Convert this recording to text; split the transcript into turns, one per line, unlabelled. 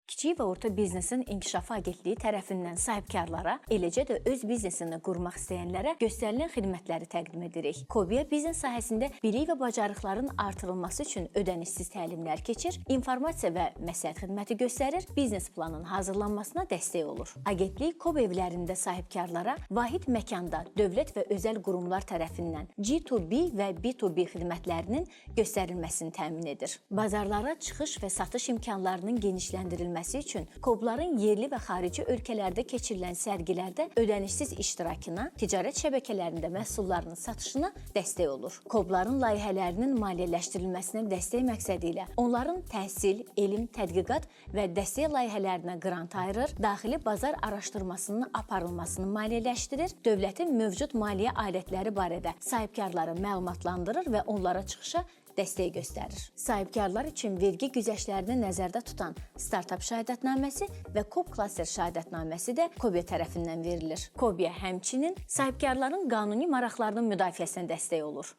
Kiçik və orta biznesin İnkişafı Agentliyi tərəfindən sahibkarlara, eləcə də öz biznesini qurmaq istəyənlərə göstərilən xidmətləri təqdim edirik. Kobiya biznes sahəsində bilik və bacarıqların artırılması üçün ödənişsiz təlimlər keçir, informasiya və məsləhət xidməti göstərir, biznes planının hazırlanmasına dəstək olur. Agentlik Kob evlərində sahibkarlara vahid məkanda dövlət və özəl qurumlar tərəfindən G2B və B2B xidmətlərinin göstərilməsini təmin edir. Bazarlara çıxış və satış imkanlarının genişləndirilməsi üçün Kobların yerli və xarici ölkələrdə keçirilən sərgilərdə ödənişsiz iştirakına, ticarət şəbəkələrində məhsullarının satışına dəstək olur. Kobların layihələrinin maliyyələşdirilməsinə dəstək məqsədi ilə onların təhsil, elm, tədqiqat və dəstək layihələrinə qrant ayırır, daxili bazar araşdırmasının aparılmasını maliyyələşdirir, dövlətin mövcud maliyyə alətləri barədə sahibkarları məlumatlandırır və onlara çıxışa dəstək göstərir. Sahibkarlar üçün vergi güzəştlərini nəzərdə tutan startap şəhadətnaməsi və Kob klaster şəhadətnaməsi də Kobiya tərəfindən verilir. Kobiya həmçinin sahibkarların qanuni maraqlarının müdafiəsinə dəstək olur.